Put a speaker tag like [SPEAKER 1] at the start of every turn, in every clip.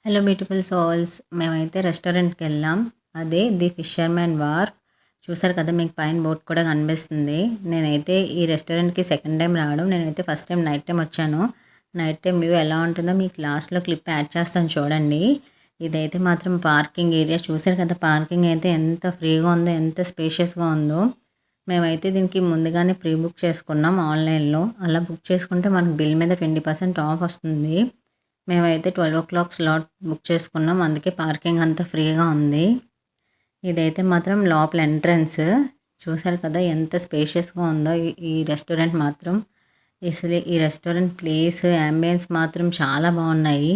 [SPEAKER 1] Hello beautiful souls, మేమైతే రెస్టారెంట్కి వెళ్ళాం. అదే ది ఫిషర్‌మ్యాన్ వార్ఫ్. చూసారు కదా, మీకు పైన బోర్డ్ కూడా కనిపిస్తుంది. నేనైతే ఈ రెస్టారెంట్కి సెకండ్ టైం రావడం. నేనైతే ఫస్ట్ టైం నైట్ టైం వచ్చాను. నైట్ టైం వ్యూ ఎలా ఉంటుందో మీకు లాస్ట్లో క్లిప్ యాడ్ చేస్తాను చూడండి. ఇదైతే మాత్రం పార్కింగ్ ఏరియా. చూసారు కదా, పార్కింగ్ అయితే ఎంత ఫ్రీగా ఉందో, ఎంత స్పేషియస్గా ఉందో. మేమైతే దీనికి ముందుగానే ప్రీ బుక్ చేసుకున్నాం ఆన్లైన్లో. అలా బుక్ చేసుకుంటే మనకు బిల్ మీద 20% ఆఫ్ వస్తుంది. మేమైతే 12 o'clock స్లాట్ బుక్ చేసుకున్నాం, అందుకే పార్కింగ్ అంతా ఫ్రీగా ఉంది. ఇదైతే మాత్రం లోపల ఎంట్రన్స్. చూసారు కదా ఎంత స్పేషియస్గా ఉందో ఈ రెస్టారెంట్ మాత్రం. అసలు ఈ రెస్టారెంట్ ప్లేస్, యాంబియన్స్ మాత్రం చాలా బాగున్నాయి.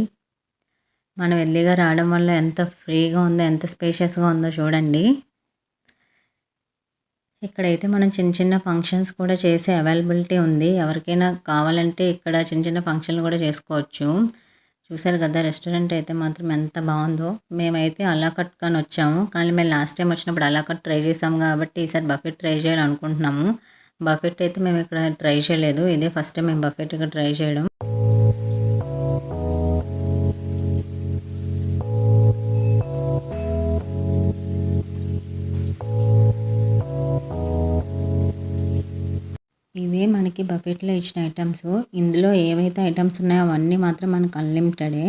[SPEAKER 1] మనం ఎర్లీగా రావడం వల్ల ఎంత ఫ్రీగా ఉందో, ఎంత స్పేషియస్గా ఉందో చూడండి. ఇక్కడైతే మనం చిన్న చిన్న ఫంక్షన్స్ కూడా చేసే అవైలబిలిటీ ఉంది. ఎవరికైనా కావాలంటే ఇక్కడ చిన్న చిన్న ఫంక్షన్లు కూడా చేసుకోవచ్చు. చూసారు కదా, రెస్టారెంట్ అయితే మాత్రం ఎంత బాగుందో. మేమైతే అలా కట్ కానీ వచ్చాము, కానీ మేము లాస్ట్ టైం వచ్చినప్పుడు అలా కట్ ట్రై చేసాము కాబట్టి ఈసారి బఫెట్ ట్రై చేయాలనుకుంటున్నాము. బఫెట్ అయితే మేము ఇక్కడ ట్రై చేయలేదు, ఇదే ఫస్ట్ టైం మేము బఫెట్ ఇక్కడ ట్రై చేయడం. ఇవే మనకి బఫెట్లో ఇచ్చిన ఐటమ్స్. ఇందులో ఏవైతే ఐటమ్స్ ఉన్నాయో అవన్నీ మాత్రం మనకు అన్లిమిటెడే.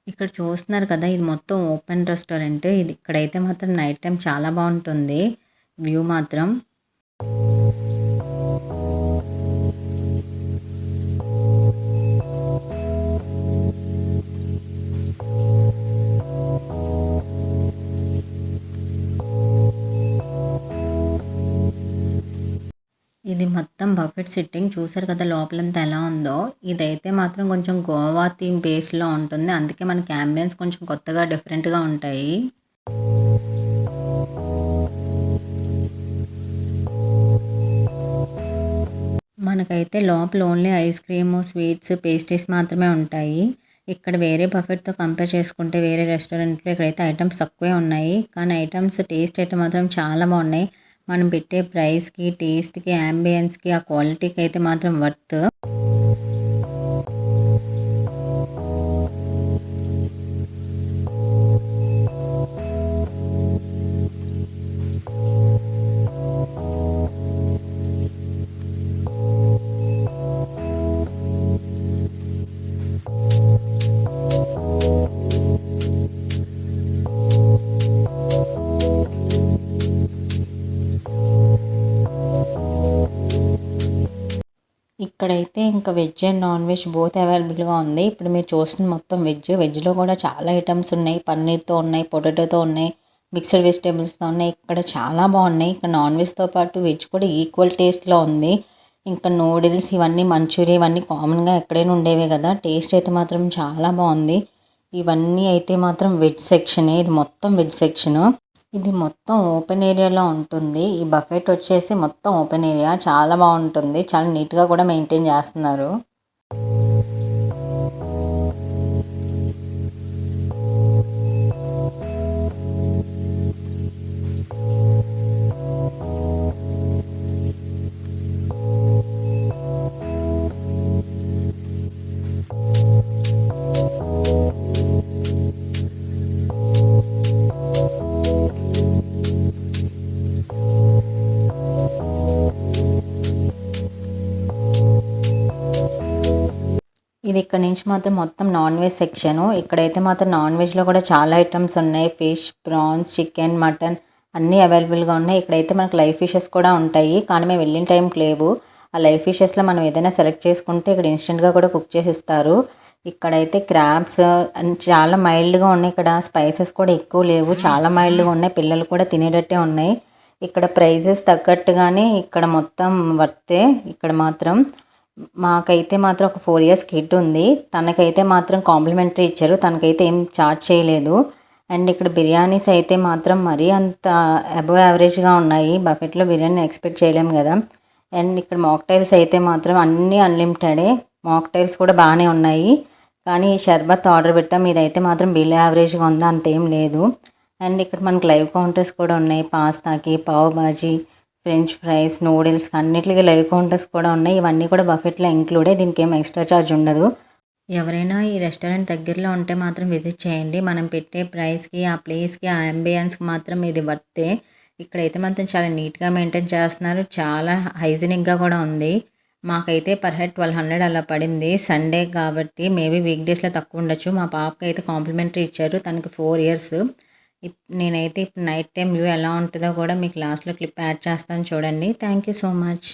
[SPEAKER 1] ఇక్కడ చూస్తున్నారు కదా, ఇది మొత్తం ఓపెన్ రెస్టారెంట్. ఇది ఇక్కడైతే మాత్రం నైట్ టైం చాలా బాగుంటుంది వ్యూ మాత్రం. ఇది మొత్తం బఫెట్ సిట్టింగ్. చూసారు కదా లోపలంతా ఎలా ఉందో. ఇదైతే మాత్రం కొంచెం గోవా థీమ్ బేస్లో ఉంటుంది, అందుకే మనకి అంబియన్స్ కొంచెం కొత్తగా డిఫరెంట్గా ఉంటాయి. మనకైతే లోపల only ice cream, sweets, pastries మాత్రమే ఉంటాయి. ఇక్కడ వేరే బఫెట్తో కంపేర్ చేసుకుంటే వేరే రెస్టారెంట్లో ఇక్కడైతే ఐటమ్స్ తక్కువే ఉన్నాయి, కానీ ఐటమ్స్ టేస్ట్ అయితే మాత్రం చాలా బాగున్నాయి. మనం పెట్టే ప్రైస్కి, టేస్ట్కి, అంబియన్స్కి, ఆ క్వాలిటీకి అయితే మాత్రం వర్త్. ఇక్కడైతే ఇంకా veg and non veg both అవైలబుల్గా ఉంది. ఇప్పుడు మీరు చూస్తుంది మొత్తం వెజ్. వెజ్లో కూడా చాలా ఐటమ్స్ ఉన్నాయి. పన్నీర్తో ఉన్నాయి, పొటాటోతో ఉన్నాయి, మిక్స్డ్ వెజిటేబుల్స్తో ఉన్నాయి. ఇక్కడ చాలా బాగున్నాయి. ఇక్కడ నాన్ వెజ్తో పాటు వెజ్ కూడా ఈక్వల్ టేస్ట్లో ఉంది. ఇంకా నూడిల్స్, ఇవన్నీ మంచూరియా, ఇవన్నీ కామన్గా ఎక్కడైనా ఉండేవే కదా. టేస్ట్ అయితే మాత్రం చాలా బాగుంది. ఇవన్నీ అయితే మాత్రం వెజ్ సెక్షనే. ఇది మొత్తం వెజ్ సెక్షను. ఇది మొత్తం ఓపెన్ ఏరియాలో ఉంటుంది. ఈ బఫెట్ వచ్చేసి మొత్తం ఓపెన్ ఏరియా, చాలా బాగుంటుంది. చాలా నీట్గా కూడా మెయింటైన్ చేస్తున్నారు. ఇది ఇక్కడ నుంచి మాత్రం మొత్తం నాన్ వెజ్ సెక్షను. ఇక్కడైతే మాత్రం నాన్ వెజ్లో కూడా చాలా ఐటమ్స్ ఉన్నాయి. ఫిష్, ప్రాన్స్, చికెన్, మటన్ అన్నీ అవైలబుల్గా ఉన్నాయి. ఇక్కడైతే మనకు లైవ్ ఫిషెస్ కూడా ఉంటాయి, కానీ మేము వెళ్ళిన టైంకి లేవు. ఆ లైవ్ ఫిషెస్లో మనం ఏదైనా సెలెక్ట్ చేసుకుంటే ఇక్కడ ఇన్స్టెంట్గా కూడా కుక్ చేసి ఇస్తారు. ఇక్కడైతే క్రాబ్స్ చాలా మైల్డ్గా ఉన్నాయి. ఇక్కడ స్పైసెస్ కూడా ఎక్కువ లేవు, చాలా మైల్డ్గా ఉన్నాయి. పిల్లలు కూడా తినేటట్టే ఉన్నాయి. ఇక్కడ ప్రైజెస్ తగ్గట్టుగానే ఇక్కడ మొత్తం వర్తే. ఇక్కడ మాత్రం మాకైతే మాత్రం ఒక 4 years కిడ్ ఉంది. తనకైతే మాత్రం కాంప్లిమెంటరీ ఇచ్చారు, తనకైతే ఏం ఛార్జ్ చేయలేదు. అండ్ ఇక్కడ బిర్యానీస్ అయితే మాత్రం మరీ అంత అబవ్ యావరేజ్గా ఉన్నాయి. బఫెట్లో బిర్యానీ ఎక్స్పెక్ట్ చేయలేము కదా. అండ్ ఇక్కడ మాక్టైల్స్ అయితే మాత్రం అన్నీ అన్లిమిటెడే. మాక్టైల్స్ కూడా బాగానే ఉన్నాయి, కానీ షర్బత్ ఆర్డర్ పెట్టాం. ఇదైతే మాత్రం బిలో యావరేజ్గా ఉంది, అంతేం లేదు. అండ్ ఇక్కడ మనకు లైవ్ కౌంటర్స్ కూడా ఉన్నాయి. పాస్తాకి, pav bhaji, French fries, noodles అన్నిటికీ లైవ్ కౌంటర్స్ కూడా ఉన్నాయి. ఇవన్నీ కూడా బఫెట్లో ఇంక్లూడే, దీనికి ఏం ఎక్స్ట్రా ఛార్జ్ ఉండదు. ఎవరైనా ఈ రెస్టారెంట్ దగ్గరలో ఉంటే మాత్రం విజిట్ చేయండి. మనం పెట్టే ప్రైస్కి, ఆ ప్లేస్కి, ఆ అంబియన్స్కి మాత్రం ఇది వర్తే. ఇక్కడైతే మాత్రం చాలా నీట్గా మెయింటైన్ చేస్తున్నారు. చాలా హైజీనిక్గా కూడా ఉంది. మాకైతే పర్ హెడ్ 1200 అలా పడింది. సండే కాబట్టి మేబీ వీక్ డేస్లో తక్కువ ఉండొచ్చు. మా పాపకి అయితే కాంప్లిమెంటరీ ఇచ్చారు. తనకి 4 ఇయర్స్. నేనైతే ఇప్పుడు నైట్ టైం వ్యూ ఎలా ఉంటుందో కూడా మీకు లాస్ట్లో క్లిప్ యాడ్ చేస్తాను చూడండి. Thank you so much.